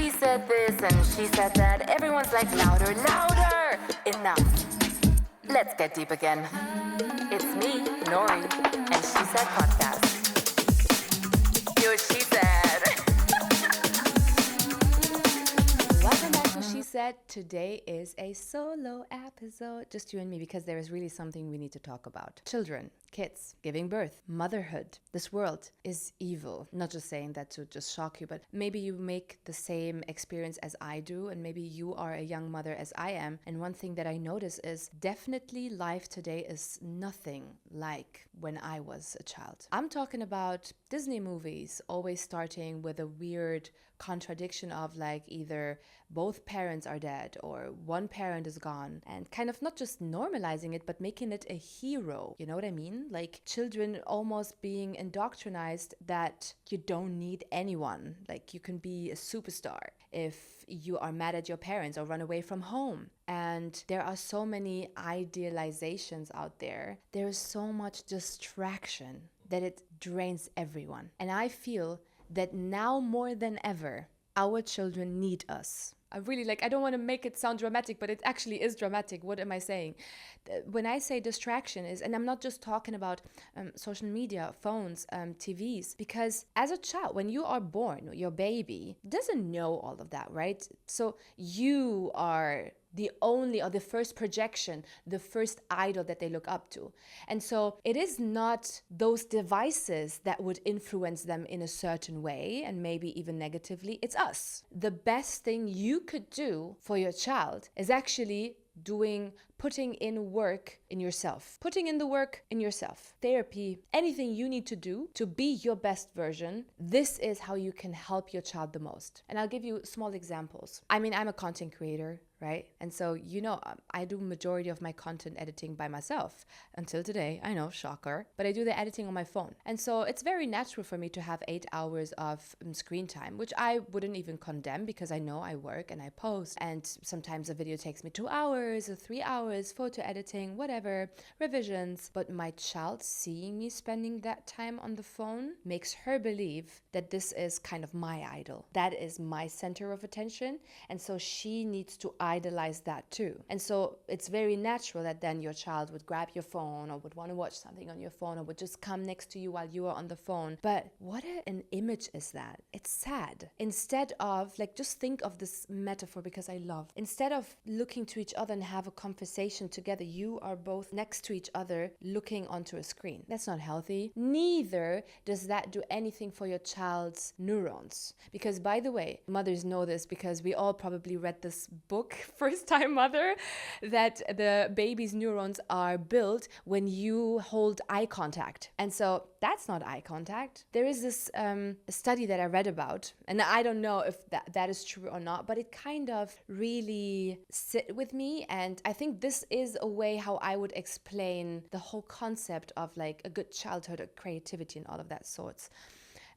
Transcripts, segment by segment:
She said this and she said that. Everyone's like, louder, louder! Enough. Let's get deep again. It's me, Nora, and She Said podcast. Yo, She Said. Welcome back to She Said. Today is a solo episode, just you and me, because there is really something we need to talk about. Children, kids, giving birth, motherhood. This world is evil. Not just saying that to just shock you, but maybe you make the same experience as I do, and maybe you are a young mother as I am. And one thing that I notice is definitely life today is nothing like when I was a child. I'm talking about Disney movies, always starting with a weird contradiction of like either both parents are dead or one parent is gone, and kind of not just normalizing it but making it a hero. You know what I mean? Like children almost being indoctrinized that you don't need anyone, like you can be a superstar if you are mad at your parents or run away from home. And there are so many idealizations out there. There is so much distraction that it drains everyone. And I feel that now more than ever, our children need us. I don't want to make it sound dramatic, but it actually is dramatic. What am I saying? When I say distraction is, and I'm not just talking about social media, phones, TVs, because as a child, when you are born, your baby doesn't know all of that, right? So you are the only or the first projection, the first idol that they look up to. And so it is not those devices that would influence them in a certain way and maybe even negatively. It's us. The best thing you could do for your child is actually putting in work in yourself. Putting in the work in yourself. Therapy, anything you need to do to be your best version. This is how you can help your child the most. And I'll give you small examples. I mean, I'm a content creator, right? And so, I do majority of my content editing by myself. Until today, I know, shocker. But I do the editing on my phone. And so it's very natural for me to have 8 hours of screen time, which I wouldn't even condemn because I know I work and I post. And sometimes a video takes me 2 hours or 3 hours, photo editing, whatever, revisions. But my child seeing me spending that time on the phone makes her believe that this is kind of my idol. That is my center of attention. And so she needs to idolize that too. And so it's very natural that then your child would grab your phone or would want to watch something on your phone or would just come next to you while you are on the phone. But what an image is that? It's sad. Instead of, just think of this metaphor because I love. Instead of looking to each other and have a conversation together, you are both next to each other looking onto a screen. That's not healthy. Neither does that do anything for your child's neurons. Because by the way, mothers know this because we all probably read this book, First Time Mother, that the baby's neurons are built when you hold eye contact. And so that's not eye contact. There is this study that I read about, and I don't know if that is true or not, but it kind of really sit with me. And I think this is a way how I would explain the whole concept of like a good childhood, or creativity and all of that sorts.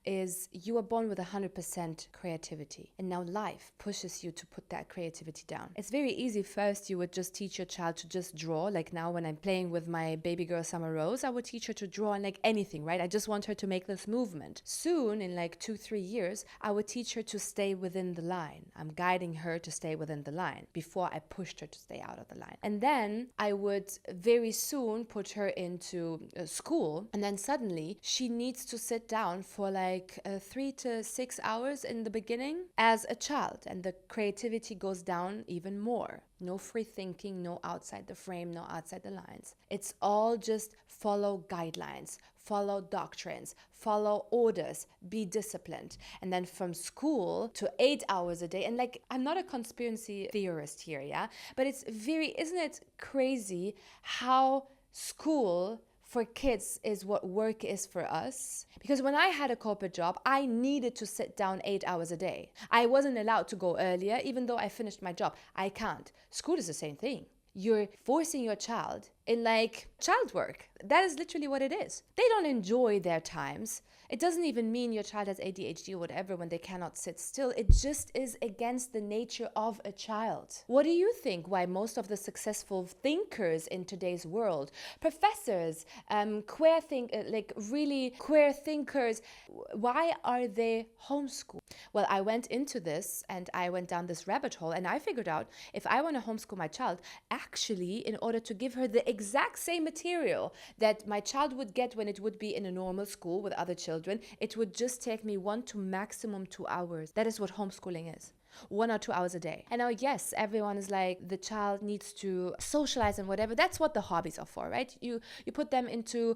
Is you are born with 100% creativity, and now life pushes you to put that creativity down. It's very easy. First, you would just teach your child to just draw. Like now when I'm playing with my baby girl Summer Rose, I would teach her to draw on like anything, right? I just want her to make this movement. Soon, in like 2-3 years, I would teach her to stay within the line. I'm guiding her to stay within the line before I pushed her to stay out of the line. And then I would very soon put her into school, and then suddenly she needs to sit down for like 3 to 6 hours in the beginning as a child, and the creativity goes down even more. No free thinking, no outside the frame, no outside the lines. It's all just follow guidelines, follow doctrines, follow orders, be disciplined. And then from school to 8 hours a day. And like, I'm not a conspiracy theorist here, yeah? But isn't it crazy how school for kids is what work is for us? Because when I had a corporate job, I needed to sit down 8 hours a day. I wasn't allowed to go earlier, even though I finished my job. I can't. School is the same thing. You're forcing your child in like child work. That is literally what it is. They don't enjoy their times. It doesn't even mean your child has ADHD or whatever when they cannot sit still. It just is against the nature of a child. What do you think why most of the successful thinkers in today's world, professors, really queer thinkers, why are they homeschooled? Well, I went into this and I went down this rabbit hole and I figured out if I want to homeschool my child, actually, in order to give her the exact same material that my child would get when it would be in a normal school with other children, it would just take me 1 to maximum 2 hours. That is what homeschooling is. 1 or 2 hours a day. And now, yes, everyone is like, the child needs to socialize and whatever. That's what the hobbies are for, right? You put them into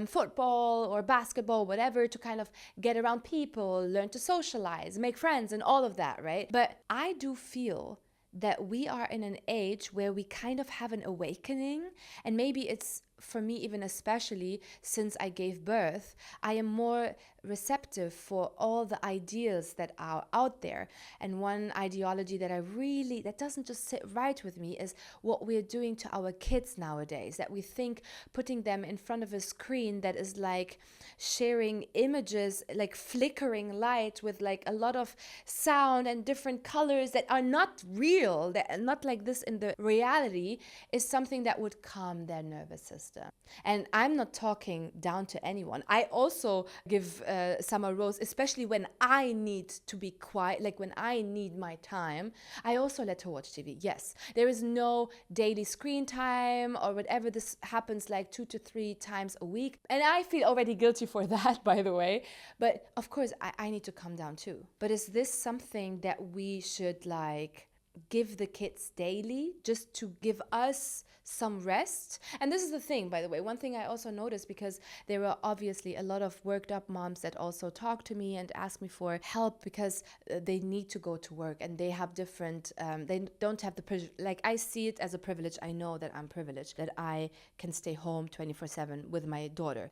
football or basketball, whatever, to kind of get around people, learn to socialize, make friends and all of that, right? But I do feel that we are in an age where we kind of have an awakening, and maybe it's for me even especially since I gave birth, I am more receptive for all the ideas that are out there. And one ideology that doesn't just sit right with me is what we're doing to our kids nowadays, that we think putting them in front of a screen that is like sharing images, like flickering light with like a lot of sound and different colors that are not real, that are not like this in the reality, is something that would calm their nervous system. And I'm not talking down to anyone. I also give Summer Rose, especially when I need to be quiet, like when I need my time, I also let her watch TV. Yes, there is no daily screen time or whatever. This happens like 2 to 3 times a week. And I feel already guilty for that, by the way. But of course, I need to calm down too. But is this something that we should like give the kids daily just to give us some rest? And this is the thing, by the way, one thing I also noticed, because there were obviously a lot of worked up moms that also talk to me and ask me for help because they need to go to work and they have different, they don't have the privilege. Like, I see it as a privilege. I know that I'm privileged, that I can stay home 24/7 with my daughter.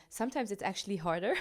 Sometimes it's actually harder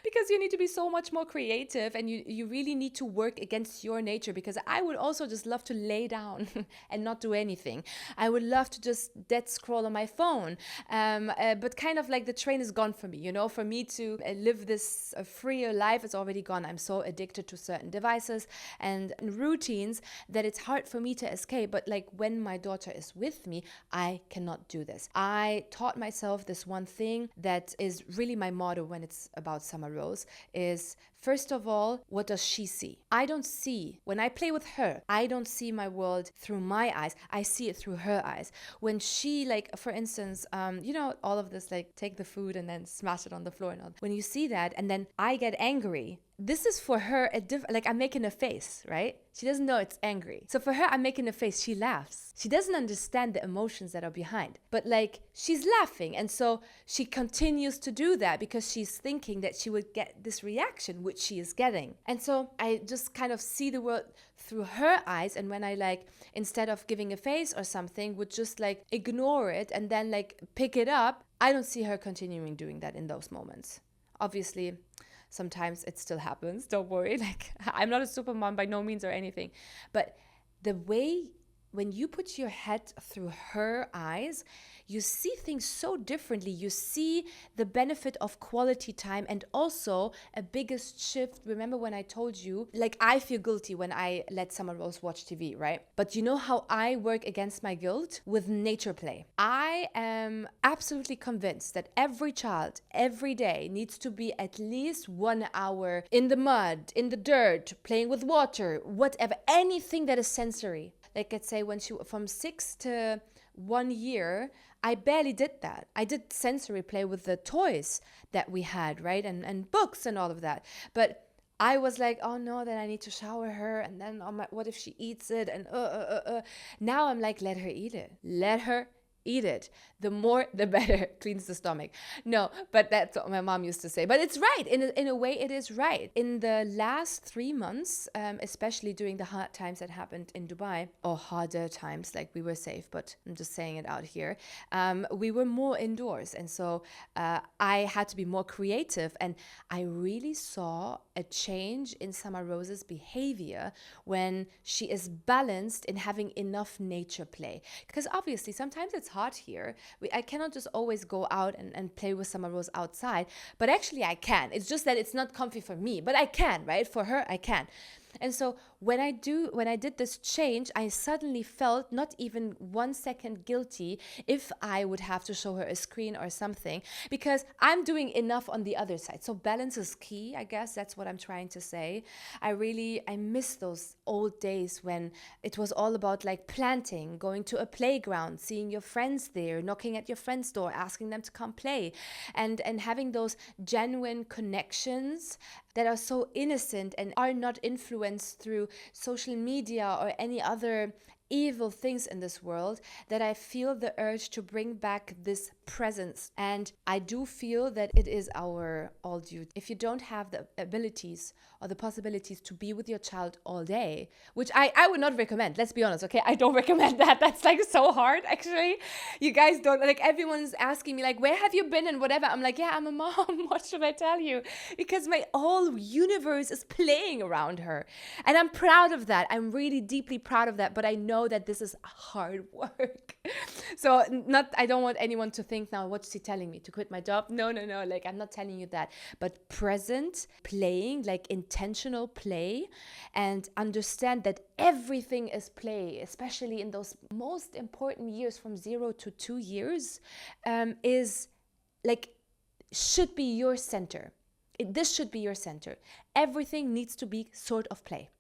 because you need to be so much more creative, and you really need to work against your nature, because I would also just love to lay down and not do anything. I would love to just dead scroll on my phone, but kind of like the train is gone for me, you know. For me to live this freer life is already gone. I'm so addicted to certain devices and routines that it's hard for me to escape. But like when my daughter is with me, I cannot do this. I taught myself this one thing that is really my motto when it's about Summer Rose is, first of all, what does she see? I don't see, when I play with her, I don't see my world through my eyes. I see it through her eyes. When she, like, for instance, you know, all of this, like, take the food and then smash it on the floor and all. When you see that and then I get angry, this is for her like I'm making a face, right? She doesn't know it's angry. So for her, I'm making a face. She laughs. She doesn't understand the emotions that are behind. But like, she's laughing. And so she continues to do that because she's thinking that she would get this reaction, which she is getting. And so I just kind of see the world through her eyes. And when I like, instead of giving a face or something, would just like ignore it and then like pick it up, I don't see her continuing doing that in those moments. Obviously, sometimes it still happens. Don't worry. Like, I'm not a super mom by no means or anything. But the way when you put your head through her eyes, you see things so differently. You see the benefit of quality time and also a biggest shift. Remember when I told you, like, I feel guilty when I let Summer Rose watch TV, right? But you know how I work against my guilt? With nature play. I am absolutely convinced that every child, every day, needs to be at least 1 hour in the mud, in the dirt, playing with water, whatever, anything that is sensory. Like, let's say when she, from 6 to 1 year, I barely did that. I did sensory play with the toys that we had, right? And books and all of that. But I was like, oh no, then I need to shower her. And then what if she eats it? And Now I'm like, let her eat it. Let her eat it. The more, the better. Cleans the stomach. No, but that's what my mom used to say. But it's right. In a way, it is right. In the last 3 months, especially during the hard times that happened in Dubai, or harder times, like we were safe, but I'm just saying it out here, we were more indoors. And so I had to be more creative. And I really saw a change in Summer Rose's behavior when she is balanced in having enough nature play. Because obviously, sometimes it's it's hot here. I cannot just always go out and play with Summer Rose outside. But actually I can. It's just that it's not comfy for me. But I can, right? For her, I can. And so when I did this change, I suddenly felt not even 1 second guilty if I would have to show her a screen or something, because I'm doing enough on the other side. So balance is key, I guess. That's what I'm trying to say. I miss those old days when it was all about like planting, going to a playground, seeing your friends there, knocking at your friend's door, asking them to come play, and having those genuine connections that are so innocent and are not influenced through social media or any other evil things in this world, that I feel the urge to bring back this presence. And I do feel that it is our all duty. If you don't have the abilities or the possibilities to be with your child all day, which I would not recommend, let's be honest, okay? I don't recommend that. That's like so hard, actually. You guys don't, like, everyone's asking me like, where have you been and whatever. I'm like, yeah, I'm a mom. What should I tell you? Because my whole universe is playing around her. And I'm proud of that. I'm really deeply proud of that. But I know that this is hard work. So I don't want anyone to think now, what's she telling me? To quit my job? No. Like, I'm not telling you that. But present playing, like intentional play, and understand that everything is play, especially in those most important years from 0 to 2 years, is like, should be your center. This should be your center. Everything needs to be sort of play.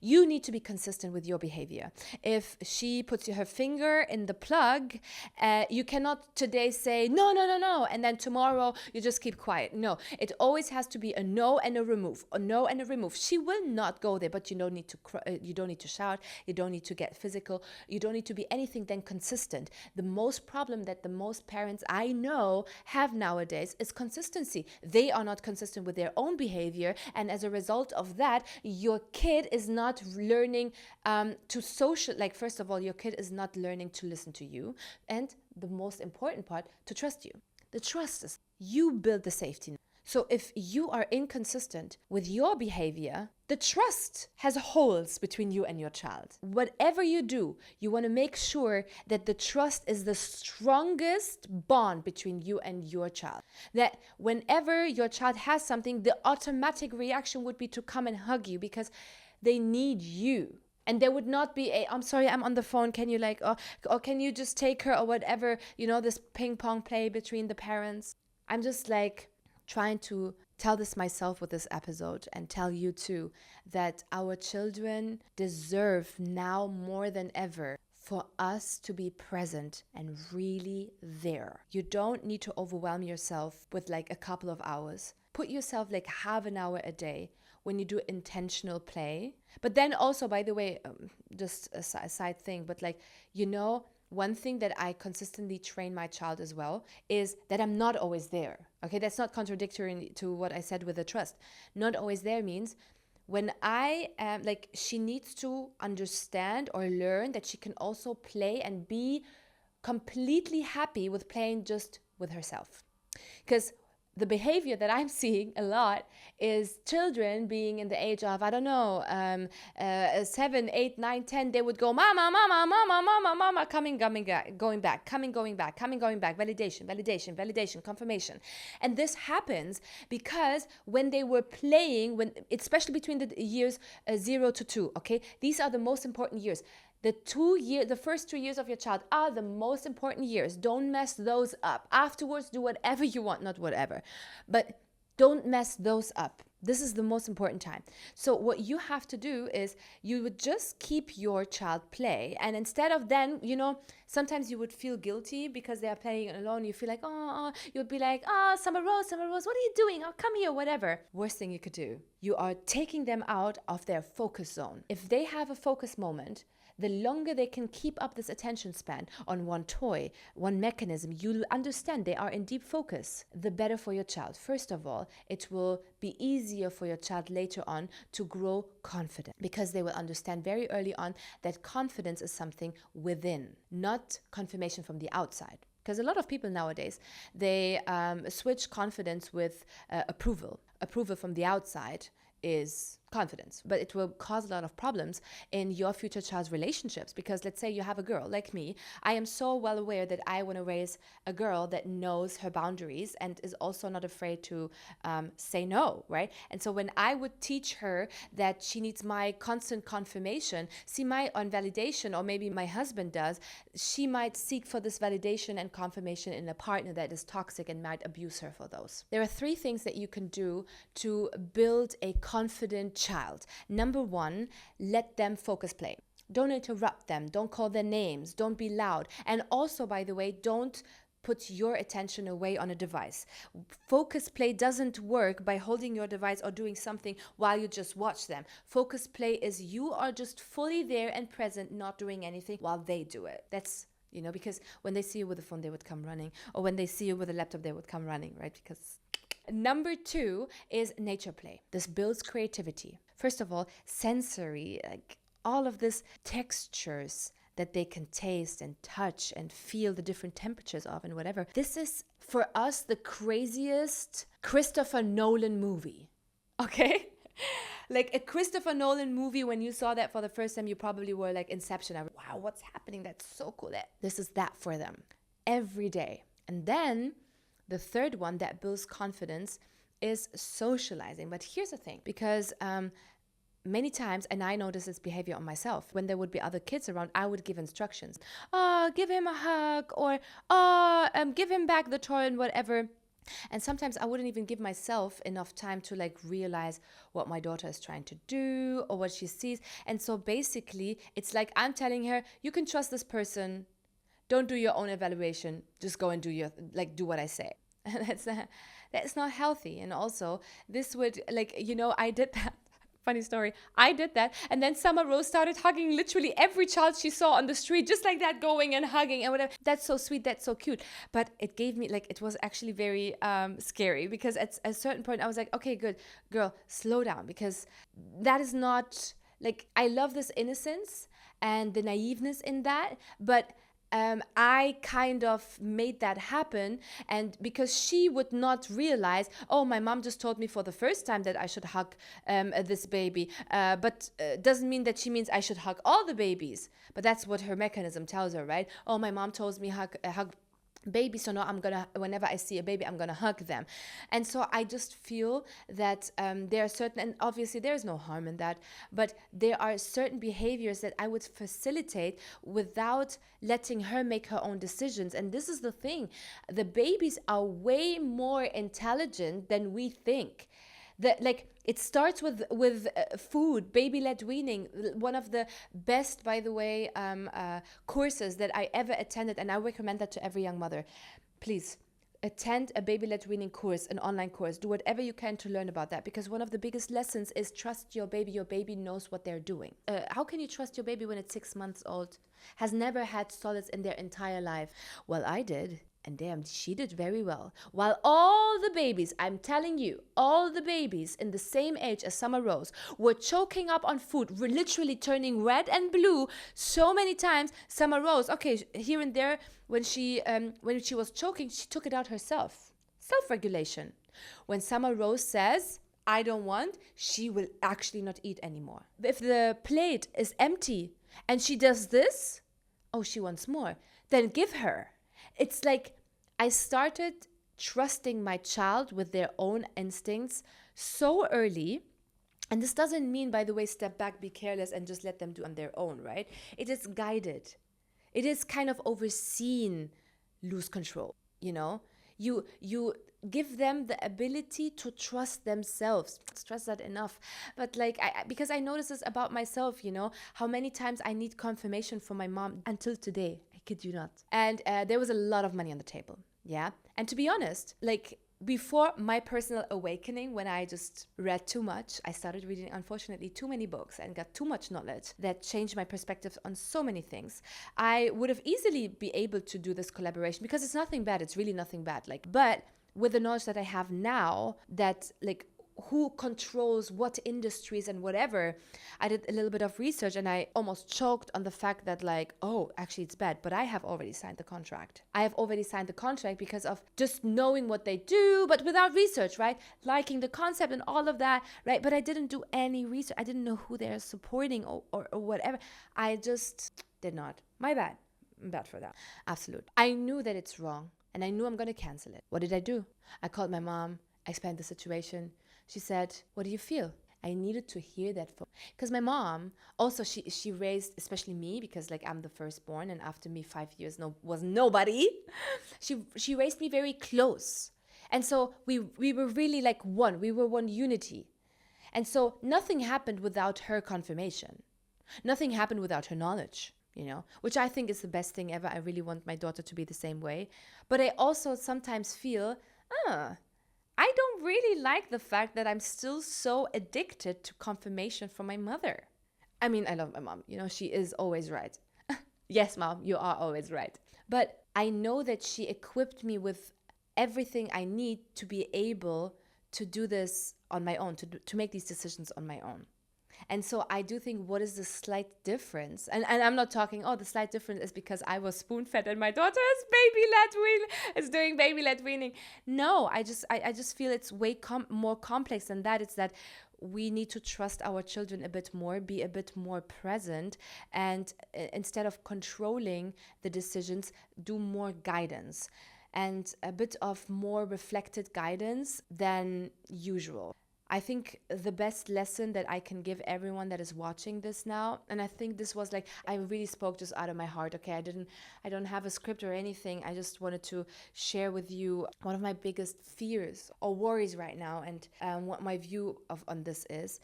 You need to be consistent with your behavior. If she puts her finger in the plug, you cannot today say, no, and then tomorrow you just keep quiet. No, it always has to be a no and a remove, a no and a remove. She will not go there, but you don't need to you don't need to shout, you don't need to get physical, you don't need to be anything than consistent. The most problem that the most parents I know have nowadays is consistency. They are not consistent with their own behavior, and as a result of that, your kid is not learning to social, like, first of all, your kid is not learning to listen to you, and the most important part, to trust you. The trust is, you build the safety net. So if you are inconsistent with your behavior, the trust has holes between you and your child. Whatever you do, you want to make sure that the trust is the strongest bond between you and your child. That whenever your child has something, the automatic reaction would be to come and hug you, because they need you. And there would not be I'm sorry, I'm on the phone, can you or can you just take her, or whatever, this ping pong play between the parents. I'm just like trying to tell this myself with this episode, and tell you too, that our children deserve now more than ever for us to be present and really there. You don't need to overwhelm yourself with like a couple of hours. Put yourself like half an hour a day when you do intentional play. But then also, by the way, just a side thing, but like, one thing that I consistently train my child as well is that I'm not always there. Okay, that's not contradictory to what I said with the trust. Not always there means when I am she needs to understand or learn that she can also play and be completely happy with playing just with herself. Because the behavior that I'm seeing a lot is children being in the age of, 7, 8, 9, 10, they would go, mama, mama, mama, mama, mama, going back, validation, confirmation. And this happens because when they were playing, especially between the years 0 to 2, okay, these are the most important years. The first 2 years of your child are the most important years. Don't mess those up. Afterwards, do whatever you want, not whatever. But don't mess those up. This is the most important time. So what you have to do is you would just keep your child play. And instead of then, sometimes you would feel guilty because they are playing alone. You feel like, you'd be like, Summer Rose, what are you doing? Oh, come here, whatever. Worst thing you could do. You are taking them out of their focus zone. If they have a focus moment, the longer they can keep up this attention span on one toy, one mechanism, you'll understand they are in deep focus, the better for your child. First of all, it will be easier for your child later on to grow confident, because they will understand very early on that confidence is something within, not confirmation from the outside. Because a lot of people nowadays, they switch confidence with approval. Approval from the outside is confidence, but it will cause a lot of problems in your future child's relationships. Because let's say you have a girl like me, I am so well aware that I want to raise a girl that knows her boundaries and is also not afraid to say no, right? And so when I would teach her that she needs my constant confirmation, see my on validation, or maybe my husband does, she might seek for this validation and confirmation in a partner that is toxic and might abuse her for those. There are 3 things that you can do to build a confident child. Number 1, let them focus play. Don't interrupt them. Don't call their names. Don't be loud. And also, by the way, don't put your attention away on a device. Focus play doesn't work by holding your device or doing something while you just watch them. Focus play is you are just fully there and present, not doing anything while they do it. That's, because when they see you with a phone, they would come running. Or when they see you with a laptop, they would come running, right? Because Number 2 is nature play. This builds creativity. First of all, sensory, like all of this textures that they can taste and touch and feel the different temperatures of and whatever. This is, for us, the craziest Christopher Nolan movie, okay? Like a Christopher Nolan movie, when you saw that for the first time, you probably were like Inception. Wow, what's happening? That's so cool. This is that for them every day. And then the third one that builds confidence is socializing. But here's the thing, because many times, and I notice this behavior on myself, when there would be other kids around, I would give instructions. Give him a hug, or give him back the toy and whatever. And sometimes I wouldn't even give myself enough time to like realize what my daughter is trying to do or what she sees. And so basically, it's like I'm telling her, you can trust this person. Don't do your own evaluation. Just go and do what I say. That's not healthy. And also, this would I did that. Funny story. I did that. And then Summer Rose started hugging literally every child she saw on the street, just like that, going and hugging and whatever. That's so sweet. That's so cute. But it gave me, it was actually very scary, because at a certain point I was like, okay, good, girl, slow down, because that is not, I love this innocence and the naiveness in that, but I kind of made that happen, and because she would not realize, oh, my mom just told me for the first time that I should hug this baby, but doesn't mean that she means I should hug all the babies. But that's what her mechanism tells her, right? Oh, my mom told me hug baby, so now whenever I see a baby, I'm gonna hug them. And so I just feel that there are certain, and obviously there's no harm in that, but there are certain behaviors that I would facilitate without letting her make her own decisions. And this is the thing, the babies are way more intelligent than we think. It starts with food, baby-led weaning, one of the best, by the way, courses that I ever attended, and I recommend that to every young mother. Please attend a baby-led weaning course, an online course. Do whatever you can to learn about that, because one of the biggest lessons is trust your baby. Your baby knows what they're doing. How can you trust your baby when it's 6 months old, has never had solids in their entire life? Well, I did. And damn, she did very well. While all the babies, I'm telling you, all the babies in the same age as Summer Rose were choking up on food, literally turning red and blue so many times. Summer Rose, okay, here and there, when she was choking, she took it out herself. Self-regulation. When Summer Rose says, I don't want, she will actually not eat anymore. If the plate is empty and she does this, oh, she wants more, then give her. It's like I started trusting my child with their own instincts so early. And this doesn't mean, by the way, step back, be careless, and just let them do on their own, right? It is guided. It is kind of overseen, lose control, You give them the ability to trust themselves. Stress that enough. But because I notice this about myself, how many times I need confirmation from my mom until today. I kid you not. And there was a lot of money on the table. Yeah. And to be honest, before my personal awakening, when I just read too much, I started reading, unfortunately, too many books and got too much knowledge that changed my perspective on so many things. I would have easily be able to do this collaboration, because it's nothing bad. It's really nothing bad. But with the knowledge that I have now, that who controls what industries and whatever. I did a little bit of research and I almost choked on the fact that like, oh, actually it's bad, but I have already signed the contract. I have already signed the contract because of just knowing what they do, but without research, right? Liking the concept and all of that, right? But I didn't do any research. I didn't know who they're supporting or whatever. I just did not. My bad. I'm bad for that. Absolute. I knew that it's wrong and I knew I'm going to cancel it. What did I do? I called my mom. I explained the situation. She said, what do you feel? I needed to hear that because my mom also, she raised, especially me, because like I'm the firstborn and after me 5 years was nobody. She raised me very close. And so we were really like one. We were one unity. And so nothing happened without her confirmation. Nothing happened without her knowledge, which I think is the best thing ever. I really want my daughter to be the same way. But I also sometimes feel, I don't really like the fact that I'm still so addicted to confirmation from my mother. I mean, I love my mom. She is always right. Yes, mom, you are always right. But I know that she equipped me with everything I need to be able to do this on my own, to make these decisions on my own. And so I do think, what is the slight difference? And I'm not talking, the slight difference is because I was spoon-fed and my daughter is doing baby-led weaning. No, I just feel it's way more complex than that. It's that we need to trust our children a bit more, be a bit more present, and instead of controlling the decisions, do more guidance and a bit of more reflected guidance than usual. I think the best lesson that I can give everyone that is watching this now, and I think this was like, I really spoke just out of my heart, okay? I don't have a script or anything. I just wanted to share with you one of my biggest fears or worries right now, and what my view on this is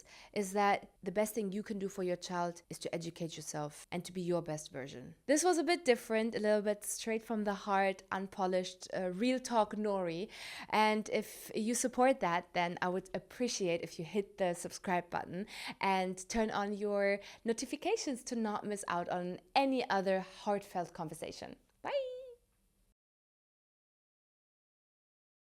that the best thing you can do for your child is to educate yourself and to be your best version. This was a bit different, a little bit straight from the heart, unpolished, real talk Nori. And if you support that, then I would appreciate if you hit the subscribe button and turn on your notifications to not miss out on any other heartfelt conversation.